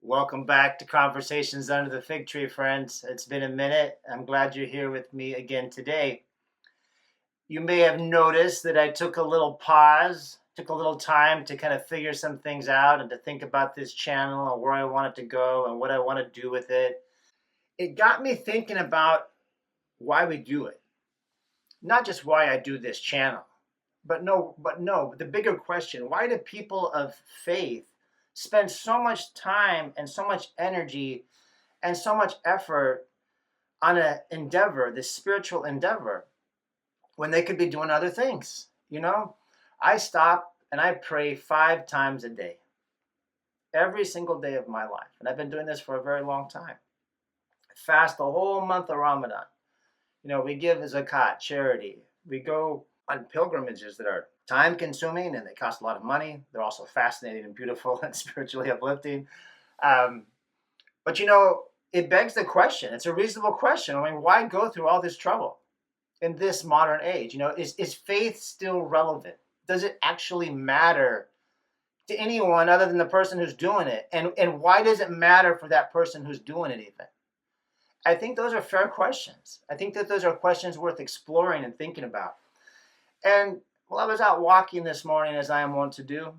Welcome back to Conversations Under the Fig Tree, friends. It's been a minute. I'm glad you're here with me again today. You may have noticed that I took a little pause, took a little time to kind of figure some things out and to think about this channel and where I want it to go and what I want to do with it. It got me thinking about why we do it. Not just why I do this channel, but no, the bigger question, why do people of faith spend so much time and so much energy and so much effort on an endeavor, this spiritual endeavor, when they could be doing other things? I stop and I pray 5 times a day, every single day of my life. And I've been doing this for a very long time. I fast the whole month of Ramadan. We give zakat, charity. We go on pilgrimages that are time consuming and they cost a lot of money. They're also fascinating and beautiful and spiritually uplifting. But it begs the question. It's a reasonable question. Why go through all this trouble in this modern age? Is faith still relevant? Does it actually matter to anyone other than the person who's doing it? And why does it matter for that person who's doing it even? I think those are fair questions. I think that those are questions worth exploring and thinking about. And while I was out walking this morning, as I am wont to do,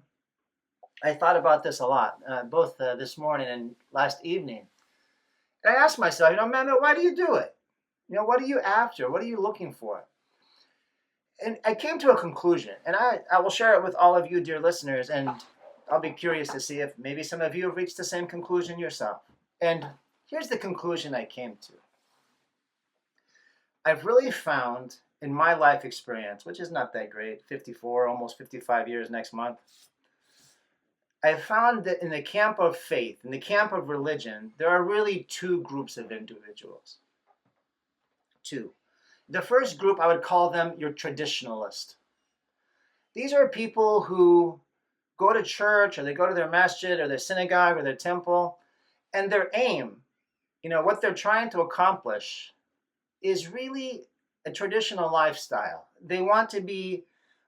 I thought about this a lot, both this morning and last evening. And I asked myself, Mehmet, why do you do it? What are you after? What are you looking for? And I came to a conclusion, and I will share it with all of you, dear listeners, and I'll be curious to see if maybe some of you have reached the same conclusion yourself. And here's the conclusion I came to. I've really found in my life experience, which is not that great, 54, almost 55 years next month, I've found that in the camp of faith, in the camp of religion, there are really two groups of individuals. Two. The first group, I would call them your traditionalist. These are people who go to church or they go to their masjid or their synagogue or their temple, and their aim, what they're trying to accomplish is really a traditional lifestyle. They want to be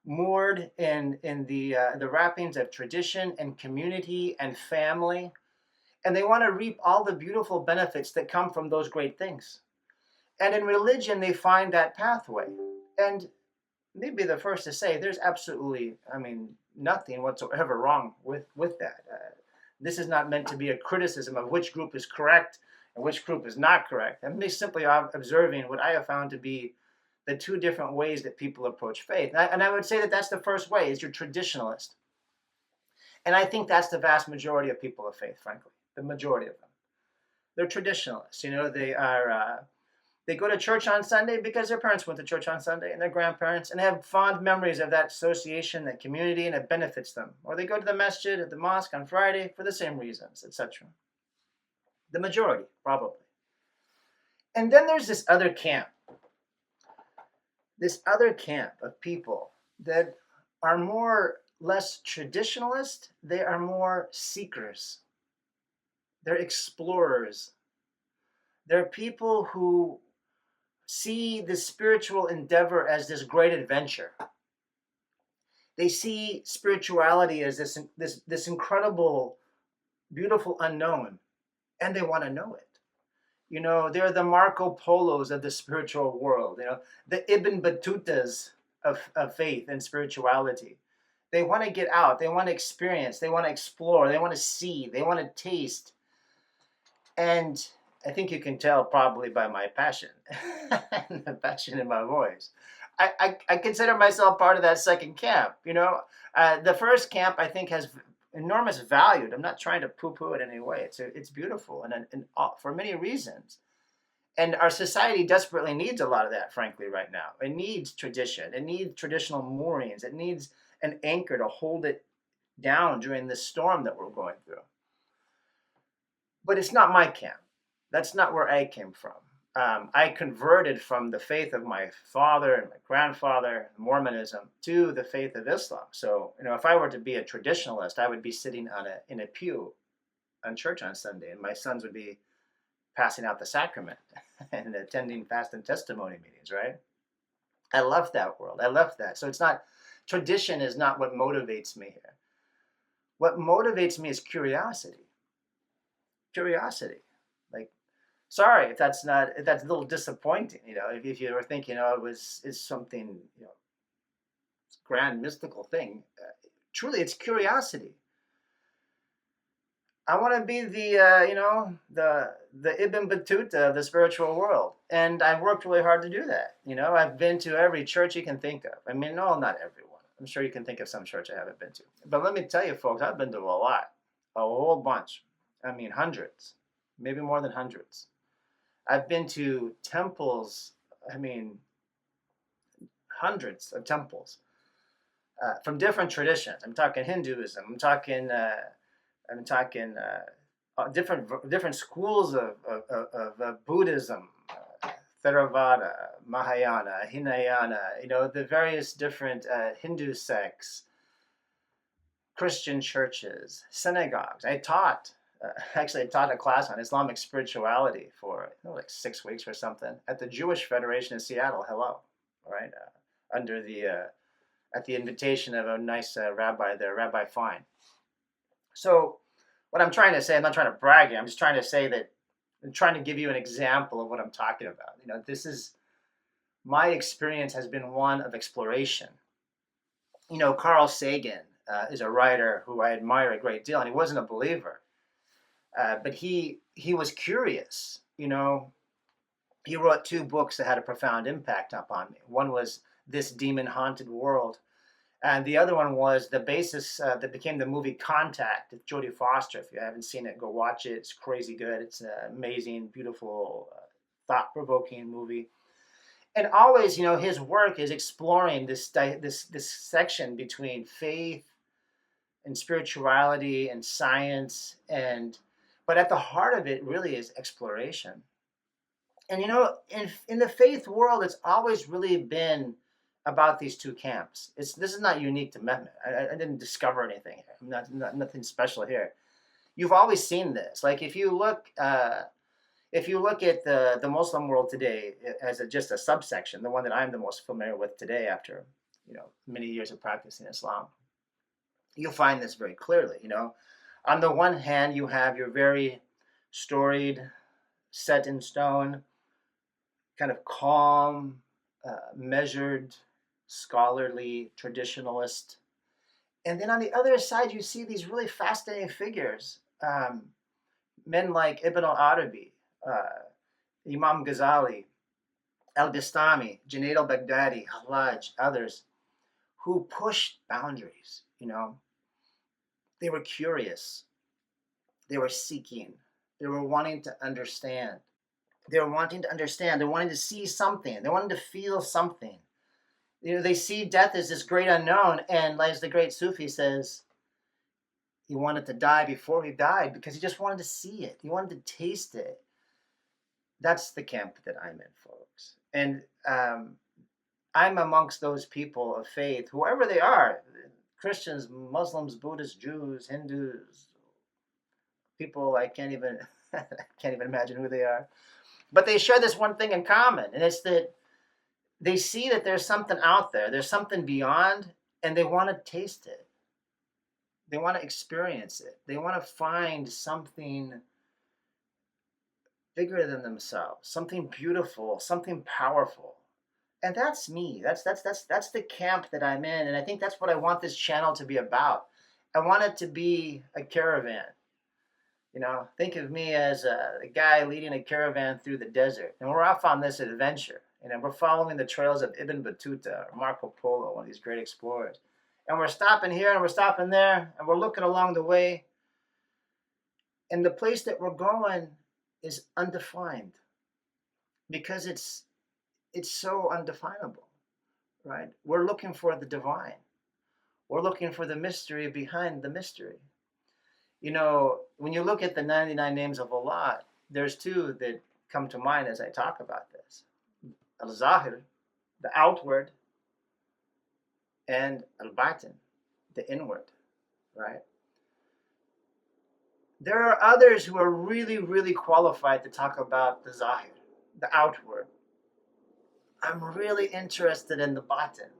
moored in the wrappings of tradition and community and family, and they want to reap all the beautiful benefits that come from those great things. And in religion, they find that pathway. And maybe the first to say there's absolutely, nothing whatsoever wrong with that. This is not meant to be a criticism of which group is correct and which group is not correct. I'm simply observing what I have found to be the two different ways that people approach faith. And I would say that that's the first way, is your traditionalist. And I think that's the vast majority of people of faith, frankly, the majority of them. They're traditionalists. They go to church on Sunday because their parents went to church on Sunday and their grandparents, and they have fond memories of that association, that community, and it benefits them. Or they go to the masjid at the mosque on Friday for the same reasons, etc. The majority, probably. And then there's this other camp of people that are less traditionalist. They are more seekers. They're explorers. They're people who see the spiritual endeavor as this great adventure. They see spirituality as this incredible, beautiful unknown, and they want to know it. They're the Marco Polos of the spiritual world, the Ibn Battutas of faith and spirituality. They want to get out, they want to experience, they want to explore, they want to see, they want to taste. And I think you can tell probably by my passion and the passion in my voice. I consider myself part of that second camp. The first camp, I think, has enormous value. I'm not trying to poo-poo it in any way. It's beautiful and for many reasons. And our society desperately needs a lot of that, frankly, right now. It needs tradition. It needs traditional moorings. It needs an anchor to hold it down during this storm that we're going through. But it's not my camp. That's not where I came from. I converted from the faith of my father and my grandfather, Mormonism, to the faith of Islam. So, if I were to be a traditionalist, I would be sitting in a pew on church on Sunday, and my sons would be passing out the sacrament and attending fast and testimony meetings, right? I left that world. I left that. So tradition is not what motivates me here. What motivates me is curiosity. curiosity. Like, sorry if that's a little disappointing. If you were thinking, oh, it's something, grand mystical thing. Truly, it's curiosity. I want to be the Ibn Battuta of the spiritual world, and I've worked really hard to do that. I've been to every church you can think of. I mean, no, not everyone. I'm sure you can think of some church I haven't been to, but let me tell you, folks, I've been to a lot, a whole bunch. I mean, hundreds, maybe more than hundreds. I've been to temples. I mean, hundreds of temples from different traditions. I'm talking Hinduism. I'm talking different schools of Buddhism, Theravada, Mahayana, Hinayana. The various different Hindu sects, Christian churches, synagogues. I taught a class on Islamic spirituality for like 6 weeks or something at the Jewish Federation in Seattle. Hello, right? Under the at the invitation of a nice rabbi there, Rabbi Fine. So, what I'm trying to say, I'm not trying to brag here. I'm just trying to say that I'm trying to give you an example of what I'm talking about. This is my experience has been one of exploration. Carl Sagan is a writer who I admire a great deal, and he wasn't a believer. But he was curious. He wrote 2 books that had a profound impact upon me. One was This Demon Haunted World, and the other one was the basis that became the movie Contact with Jodie Foster. If you haven't seen it, go watch it. It's crazy good. It's an amazing, beautiful, thought-provoking movie. And always, his work is exploring this section between faith and spirituality and science but at the heart of it really is exploration. And in the faith world, it's always really been about these 2 camps. This is not unique to Mehmet. I didn't discover anything here. I'm nothing special here. You've always seen this. Like if you look at the Muslim world today as just a subsection, the one that I'm the most familiar with today after many years of practicing Islam, you'll find this very clearly. On the one hand, you have your very storied, set in stone, kind of calm, measured, scholarly traditionalist. And then on the other side, you see these really fascinating figures, men like Ibn al-Arabi, Imam Ghazali, al-Bistami, Junaid al-Baghdadi, Hallaj, others, who pushed boundaries. They were curious. They were seeking. They were wanting to understand. They were wanting to see something. They wanted to feel something. They see death as this great unknown. And as the great Sufi says, he wanted to die before he died because he just wanted to see it. He wanted to taste it. That's the camp that I'm in, folks. And I'm amongst those people of faith, whoever they are, Christians, Muslims, Buddhists, Jews, Hindus, people I can't even imagine who they are. But they share this one thing in common, and it's that they see that there's something out there, there's something beyond, and they want to taste it. They want to experience it. They want to find something bigger than themselves, something beautiful, something powerful. And that's me. That's the camp that I'm in, and I think that's what I want this channel to be about. I want it to be a caravan. Think of me as a guy leading a caravan through the desert, and we're off on this adventure. We're following the trails of Ibn Battuta or Marco Polo, one of these great explorers. And we're stopping here and we're stopping there, and we're looking along the way. And the place that we're going is undefined because it's so undefinable, right? We're looking for the divine. We're looking for the mystery behind the mystery. When you look at the 99 names of Allah, there's 2 that come to mind as I talk about this. Al-Zahir, the outward, and Al-Batin, the inward, right? There are others who are really, really qualified to talk about the Zahir, the outward. I'm really interested in the Batin,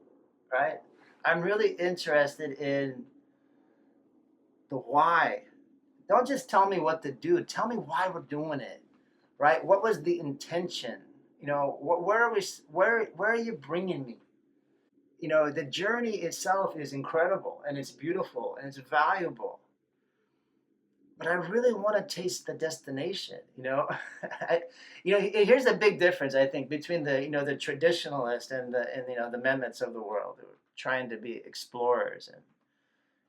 right? I'm really interested in the why, Don't just tell me what to do. Tell me why we're doing it, right? What was the intention? Where are we? Where are you bringing me? The journey itself is incredible and it's beautiful and it's valuable, but I really want to taste the destination. I, here's the big difference I think between the traditionalist and the Mehmets of the world who are trying to be explorers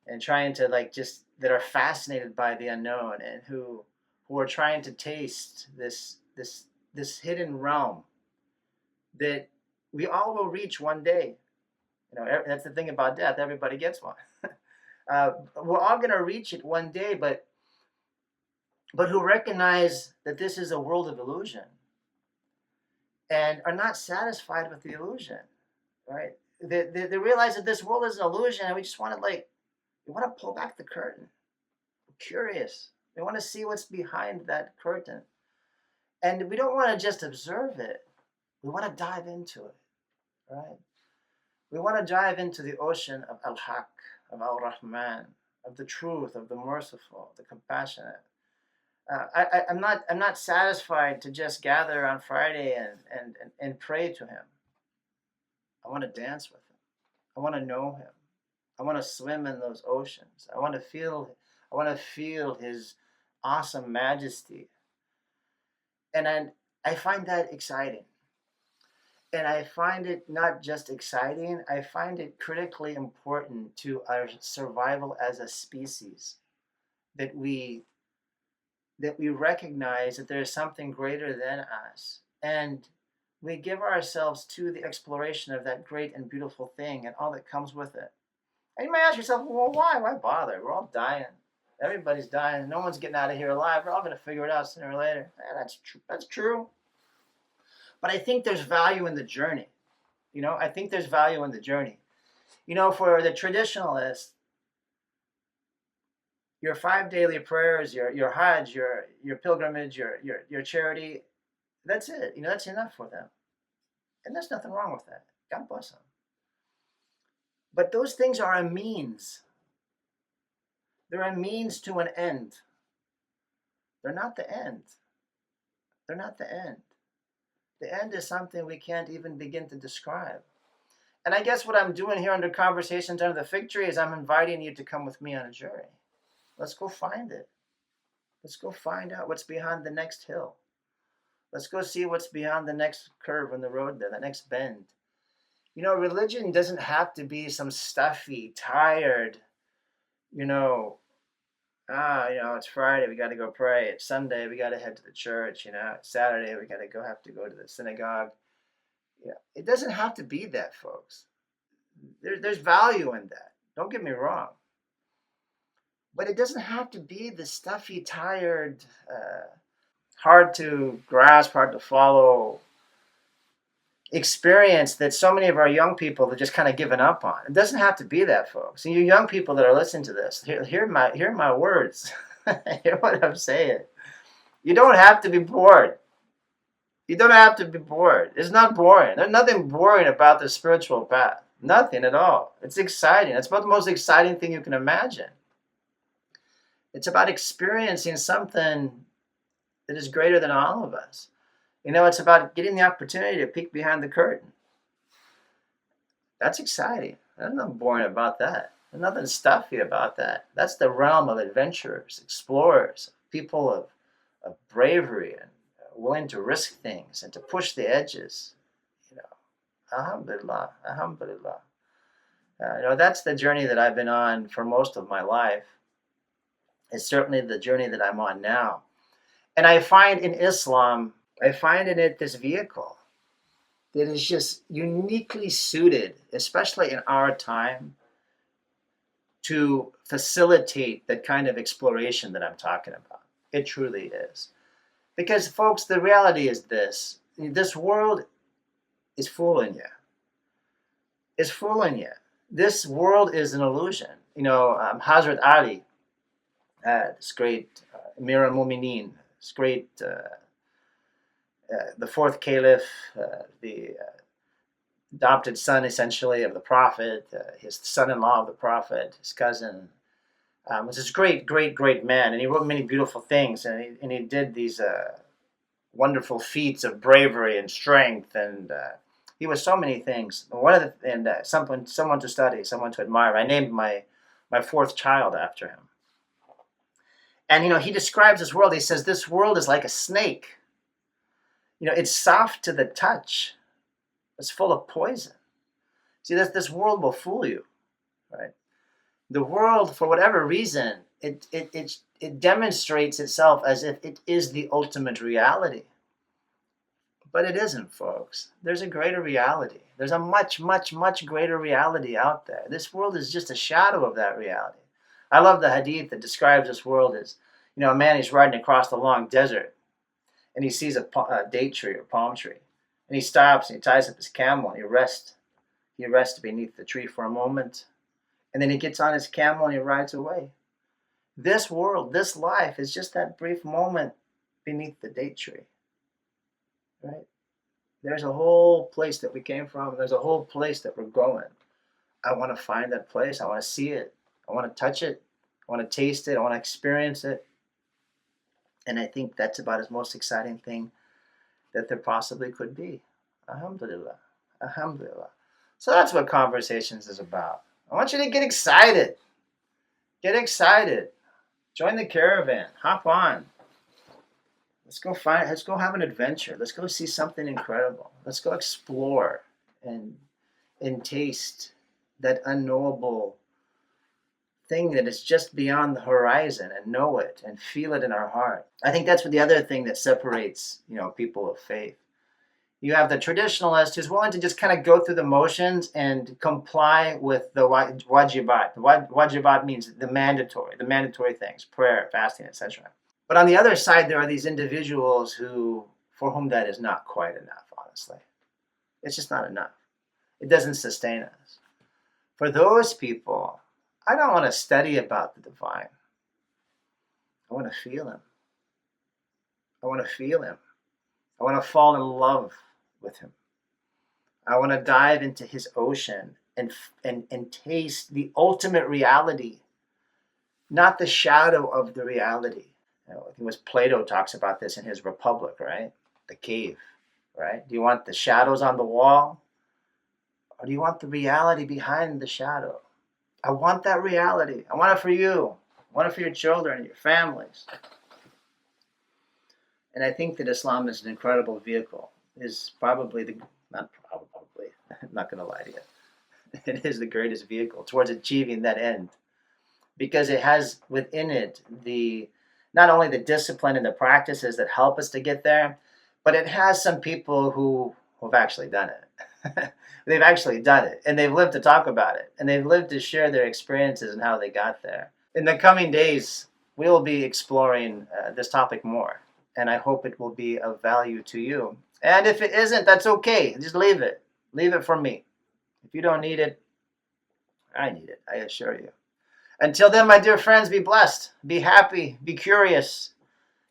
and trying to like just that are fascinated by the unknown and who are trying to taste this hidden realm that we all will reach one day. That's the thing about death. Everybody gets one. We're all going to reach it one day, but who recognize that this is a world of illusion and are not satisfied with the illusion, right? They realize that this world is an illusion, and we just want to we want to pull back the curtain. We're curious. We want to see what's behind that curtain, and we don't want to just observe it. We want to dive into it, right? We want to dive into the ocean of Al-Haq, of Al-Rahman, of the truth, of the merciful, the compassionate. I'm not satisfied to just gather on Friday and pray to him. I want to dance with him. I want to know him. I want to swim in those oceans. I want to feel his awesome majesty. And I find that exciting. And I find it not just exciting, I find it critically important to our survival as a species that we recognize that there is something greater than us, and we give ourselves to the exploration of that great and beautiful thing and all that comes with it. And you might ask yourself, well, why bother? We're all dying. Everybody's dying. No one's getting out of here alive. We're all going to figure it out sooner or later. That's true. That's true. But I think there's value in the journey. I think there's value in the journey. For the traditionalist, your 5 daily prayers, your Hajj, your pilgrimage, your charity, that's it. That's enough for them. And there's nothing wrong with that. God bless them. But those things are a means. They're a means to an end. They're not the end. They're not the end. The end is something we can't even begin to describe. And I guess what I'm doing here under Conversations Under the Fig Tree is I'm inviting you to come with me on a journey. Let's go find it. Let's go find out what's behind the next hill. Let's go see what's beyond the next curve in the road there, the next bend. Religion doesn't have to be some stuffy, tired, it's Friday, we got to go pray. It's Sunday, we got to head to the church. It's Saturday, we got to have to go to the synagogue. It doesn't have to be that, folks. There's value in that. Don't get me wrong. But it doesn't have to be the stuffy, tired, hard to grasp, hard to follow experience that so many of our young people have just kind of given up on. It doesn't have to be that, folks. And you young people that are listening to this, hear my words. Hear what I'm saying. You don't have to be bored. You don't have to be bored. It's not boring. There's nothing boring about the spiritual path. Nothing at all. It's exciting. It's about the most exciting thing you can imagine. It's about experiencing something that is greater than all of us. It's about getting the opportunity to peek behind the curtain. That's exciting. There's nothing boring about that. There's nothing stuffy about that. That's the realm of adventurers, explorers, people of bravery and willing to risk things and to push the edges. Alhamdulillah, alhamdulillah. That's the journey that I've been on for most of my life. It's certainly the journey that I'm on now. And I find in Islam, I find in it this vehicle that is just uniquely suited, especially in our time, to facilitate that kind of exploration that I'm talking about. It truly is. Because, folks, the reality is this world is fooling you. It's fooling you. This world is an illusion. Hazrat Ali, this great Amir al-Mu'mineen, this great, the fourth caliph, the adopted son, essentially, of the Prophet, his son-in-law of the Prophet, his cousin. Was this great man, and he wrote many beautiful things, and he did these wonderful feats of bravery and strength, and he was so many things. One of the and someone to study, someone to admire. I named my fourth child after him. And he describes this world. He says this world is like a snake. It's soft to the touch. It's full of poison. See, this world will fool you, right? The world, for whatever reason, it demonstrates itself as if it is the ultimate reality. But it isn't, folks. There's a greater reality. There's a much, much, much greater reality out there. This world is just a shadow of that reality. I love the hadith that describes this world as, a man is riding across the long desert, and he sees a date tree or palm tree, and he stops and he ties up his camel and he rests. He rests beneath the tree for a moment, and then he gets on his camel and he rides away. This world, this life is just that brief moment beneath the date tree, right? There's a whole place that we came from. There's a whole place that we're going. I want to find that place. I want to see it. I want to touch it. I want to taste it. I want to experience it. And I think that's about as most exciting thing that there possibly could be. Alhamdulillah. Alhamdulillah. So that's what Conversations is about. I want you to get excited. Get excited. Join the caravan. Hop on. Let's go have an adventure. Let's go see something incredible. Let's go explore and taste that unknowable thing that is just beyond the horizon, and know it and feel it in our heart. I think that's what the other thing that separates, people of faith. You have the traditionalist who's willing to just kind of go through the motions and comply with the wajibat. The wajibat means the mandatory things, prayer, fasting, etc. But on the other side, there are these individuals for whom that is not quite enough, honestly. It's just not enough. It doesn't sustain us. For those people, I don't want to study about the divine. I want to feel him. I want to feel him. I want to fall in love with him. I want to dive into his ocean and taste the ultimate reality, not the shadow of the reality. I think it was Plato talks about this in his Republic, right? The cave, right? Do you want the shadows on the wall, or do you want the reality behind the shadow? I want that reality. I want it for you. I want it for your children, your families. And I think that Islam is an incredible vehicle. Is probably not probably, I'm not going to lie to you. It is the greatest vehicle towards achieving that end, because it has within it not only the discipline and the practices that help us to get there, but it has some people who have actually done it. They've actually done it, and they've lived to talk about it, and they've lived to share their experiences and how they got there. In the coming days, we will be exploring this topic more, and I hope it will be of value to you. And if it isn't, that's okay. Just leave it. Leave it for me. If you don't need it, I need it, I assure you. Until then, my dear friends, be blessed, be happy, be curious,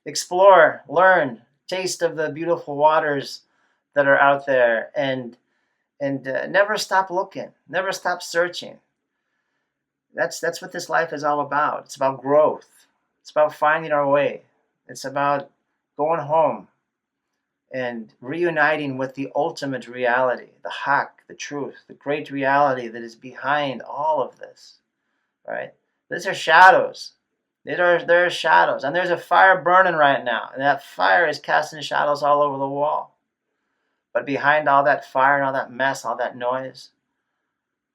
explore, learn, taste of the beautiful waters that are out there, and never stop looking, never stop searching. That's what this life is all about. It's about growth. It's about finding our way. It's about going home and reuniting with the ultimate reality, the haq, the truth, the great reality that is behind all of this, right? These are shadows. There are shadows, and there's a fire burning right now, and that fire is casting shadows all over the wall. But behind all that fire and all that mess, all that noise,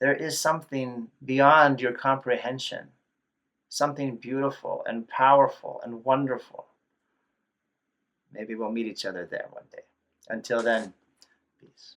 there is something beyond your comprehension, something beautiful and powerful and wonderful. Maybe we'll meet each other there one day. Until then, peace.